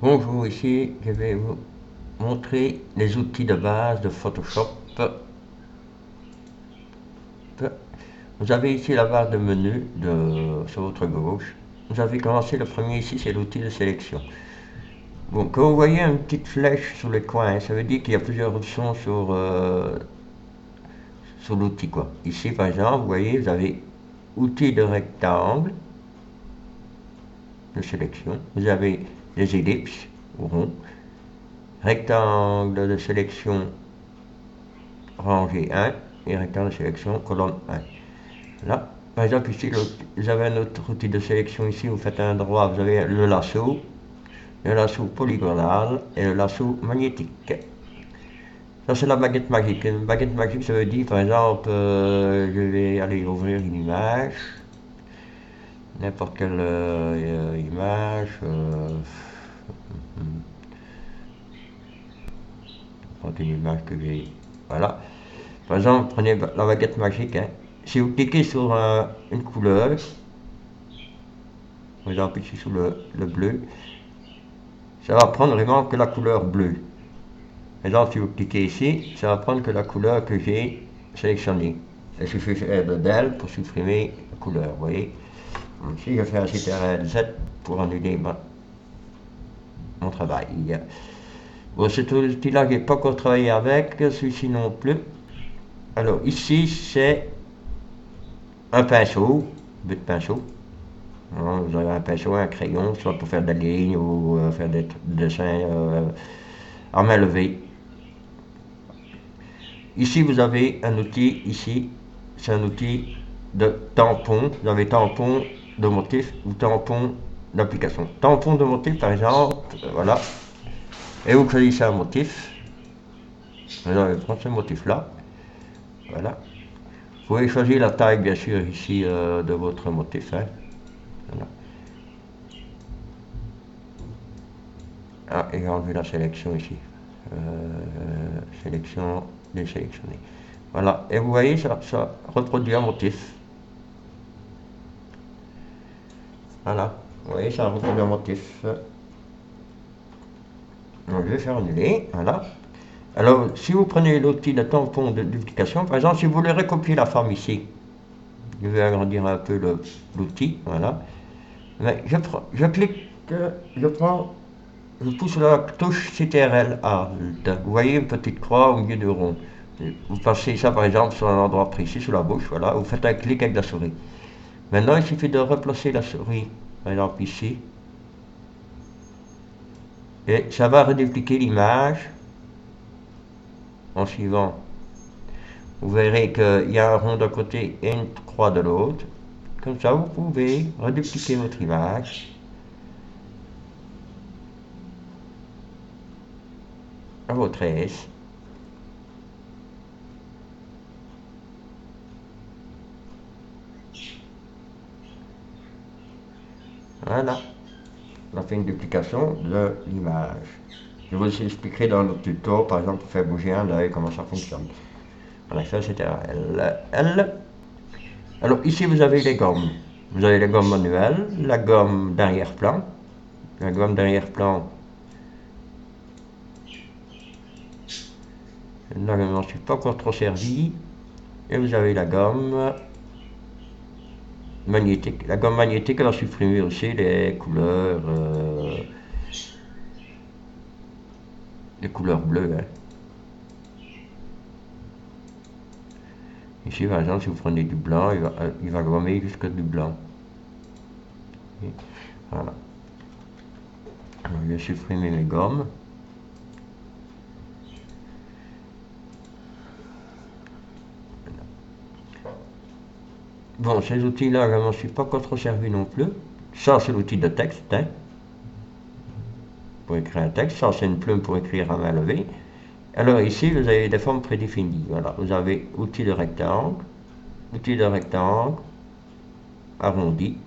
Bonjour, ici je vais vous montrer les outils de base de Photoshop. Vous avez ici la barre de menu sur votre gauche. Vous avez commencé le premier ici, c'est l'outil de sélection. Bon, quand vous voyez une petite flèche sur le coin, ça veut dire qu'il y a plusieurs options sur l'outil, quoi. Ici par exemple, vous voyez, vous avez outil de rectangle de sélection. Vous avez des ellipses ou ronds, rectangle de sélection rangée 1 et rectangle de sélection colonne 1. Là, par exemple, ici, vous avez un autre outil de sélection ici, vous faites un droit, vous avez le lasso polygonal et le lasso magnétique. Ça, c'est la baguette magique. Une baguette magique, ça veut dire, par exemple, je vais aller ouvrir une image, n'importe quelle image, prendre une image que j'ai, voilà. Par exemple, prenez la baguette magique, hein. Si vous cliquez sur une couleur, par exemple ici sur le bleu, ça va prendre vraiment que la couleur bleue. Par exemple, si vous cliquez ici, ça va prendre que la couleur que j'ai sélectionnée. Il suffit de del pour supprimer la couleur, vous voyez. Ici, je fais un CTRL Z pour annuler mon travail. Bon, cet outil-là, je n'ai pas encore travaillé avec, celui-ci non plus. Alors, ici, c'est un pinceau, but de pinceau. Vous avez un pinceau, un crayon, soit pour faire des lignes ou faire des dessins à main levée. Ici, vous avez un outil, ici, c'est un outil de tampon. Vous avez tampon de motif ou tampon d'application. Tampon de motif, par exemple, voilà. Et vous choisissez un motif. Vous allez prendre ce motif-là. Voilà. Vous pouvez choisir la taille, bien sûr, ici, de votre motif. Hein. Voilà. Ah, et j'ai enlevé la sélection ici. Sélection, désélectionner. Voilà. Et vous voyez, ça reproduit un motif. Voilà. Vous voyez, ça reproduit un motif. Donc, je vais faire annuler. Voilà. Alors, si vous prenez l'outil de tampon de duplication, par exemple, si vous voulez recopier la forme ici, je vais agrandir un peu l'outil. Voilà. Mais je clique, je pousse la touche CTRL Alt. Vous voyez une petite croix au milieu du rond. Vous passez ça par exemple sur un endroit précis, sur la bouche, voilà. Vous faites un clic avec la souris. Maintenant, il suffit de replacer la souris, par exemple ici. Et ça va redépliquer l'image en suivant. Vous verrez qu'il y a un rond d'un côté et une croix de l'autre. Comme ça, vous pouvez redupliquer votre image à votre aise. Voilà, on a fait une duplication de l'image. Je vous expliquerai dans notre tuto, par exemple, pour faire bouger un œil, comment ça fonctionne. Voilà, ça c'était L. Alors ici, vous avez les gommes. Vous avez la gomme manuelle, la gomme d'arrière-plan. La gomme d'arrière-plan, là, je n'en suis pas encore trop servi. Et vous avez la gomme magnétique. La gomme magnétique, elle a supprimé aussi les couleurs bleues. Hein. Ici, par exemple, si vous prenez du blanc, il va gommer jusqu'à du blanc. Et voilà. Alors, je vais supprimer mes gommes. Bon, ces outils-là, je n'en suis pas encore trop servi non plus. Ça, c'est l'outil de texte, hein, pour écrire un texte. Ça, c'est une plume pour écrire à main levée. Alors ici, vous avez des formes prédéfinies. Voilà, vous avez outil de rectangle, arrondi,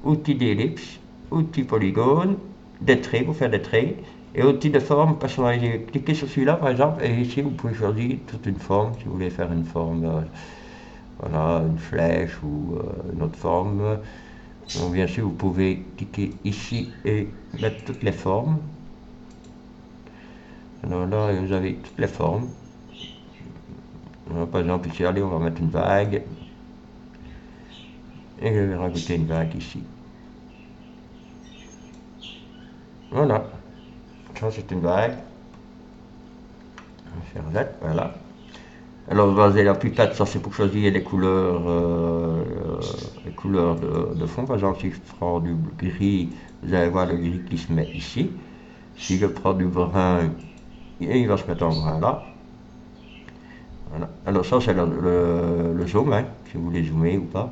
outil d'ellipse, outil polygone, des traits pour faire des traits, et outil de forme personnalisée. Cliquez sur celui-là, par exemple, et ici, vous pouvez choisir toute une forme, si vous voulez faire une forme, voilà, une flèche ou une autre forme. Donc, bien sûr, vous pouvez cliquer ici et mettre toutes les formes. Alors là, vous avez toutes les formes. Alors, par exemple, ici, allez, on va mettre une vague. Et je vais rajouter une vague ici. Voilà. Ça, c'est une vague. On va faire Z, voilà. Alors, vous avez l'application, ça c'est pour choisir les couleurs de fond. Par exemple, si je prends du gris, vous allez voir le gris qui se met ici. Si je prends du brun, il va se mettre en brun là. Voilà. Alors ça c'est le zoom, hein, si vous voulez zoomer ou pas.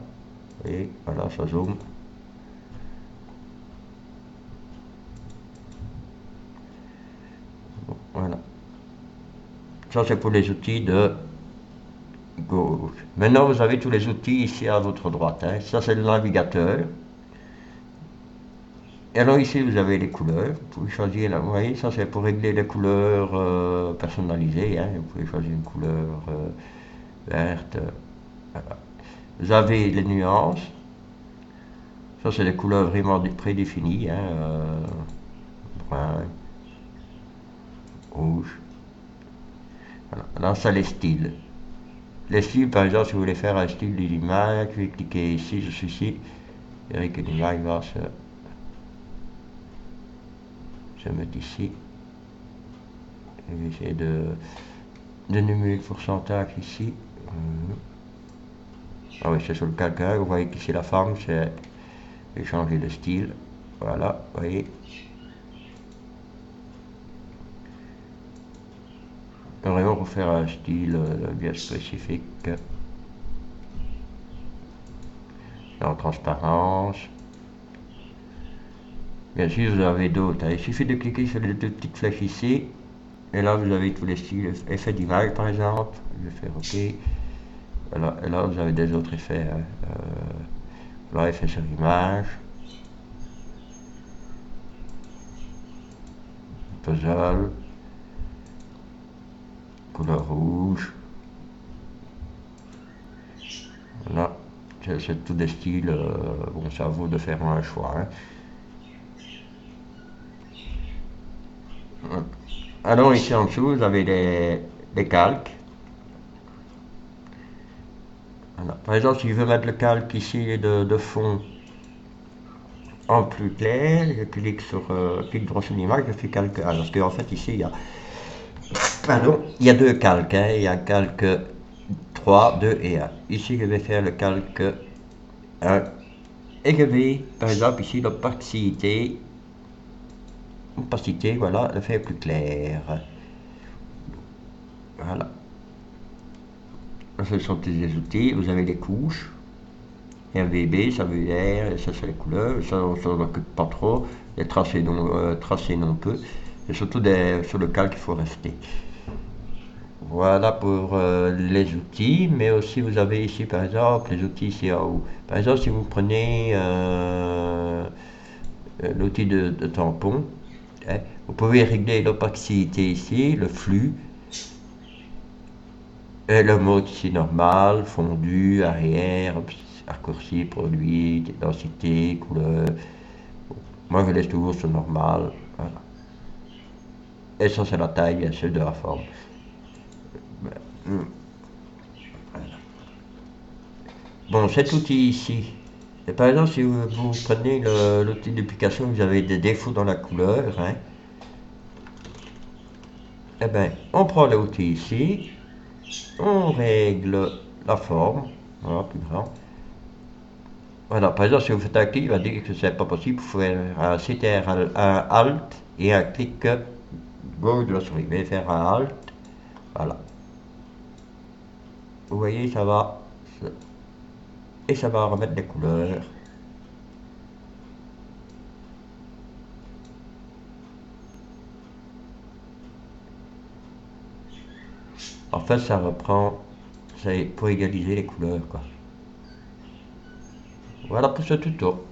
Et voilà, ça zoom. Bon, voilà. Ça c'est pour les outils de gauche. Maintenant vous avez tous les outils ici à votre droite, hein. Ça c'est le navigateur. Et alors ici vous avez les couleurs. Vous pouvez choisir là, vous voyez, ça c'est pour régler les couleurs personnalisées, hein. Vous pouvez choisir une couleur verte. Voilà. Vous avez les nuances. Ça, c'est des couleurs vraiment prédéfinies, hein, brun, rouge. Voilà. Là, ça, les styles. Les styles, par exemple, si vous voulez faire un style d'une image, je vais cliquer ici, je suis ici. Vous verrez que l'image va se mettre ici. Je vais essayer de nommer le pourcentage ici. Ah oui, c'est sur le calcaire. Vous voyez qu'ici, la forme, c'est changer de style. Voilà, vous voyez. Vraiment pour faire un style bien spécifique. En transparence. Bien sûr, vous avez d'autres, hein. Il suffit de cliquer sur les deux petites flèches ici. Et là, vous avez tous les styles. Effet d'image, par exemple. Je vais faire OK. Voilà. Et là, vous avez des autres effets, hein. Là, effet sur image. Puzzle. Couleur rouge. Voilà. C'est tout des styles. Bon, c'est à vous de faire un choix, hein. Alors, ici en dessous, vous avez les calques. Voilà. Par exemple, si je veux mettre le calque ici de fond en plus clair, je clique droit sur l'image, je fais calque 1. Parce qu'en fait, ici, il y a deux calques, hein. Il y a calque 3, 2 et 1. Ici, je vais faire le calque 1. Et je vais, par exemple, ici, l'opacité, voilà, le faire plus clair. Voilà. Ce sont des outils. Vous avez les couches. RVB, ça veut dire, ça c'est les couleurs, ça on s'en occupe pas trop, les tracés non peu, et surtout sur le calque il faut rester. Voilà pour les outils, mais aussi vous avez ici par exemple les outils ici en haut. Par exemple si vous prenez l'outil de tampon, hein, vous pouvez régler l'opacité ici, le flux, et le mode ici normal, fondu, arrière, raccourci, produit, densité, couleur. Moi je laisse toujours sur normal. Voilà. Et ça c'est la taille bien sûr de la forme. Bon, cet outil ici, et par exemple si vous prenez l'outil d'application, vous avez des défauts dans la couleur, hein, eh bien on prend l'outil ici, on règle la forme, voilà, plus grand. Voilà, par exemple, si vous faites un clic, il va dire que c'est pas possible. Vous pouvez faire un CTRL, un Alt et un clic gauche de la souris. Je vais faire un Alt. Voilà. Vous voyez, ça va. Et ça va remettre des couleurs. En fait, ça reprend. C'est pour égaliser les couleurs, quoi. Voilà pour ce tuto.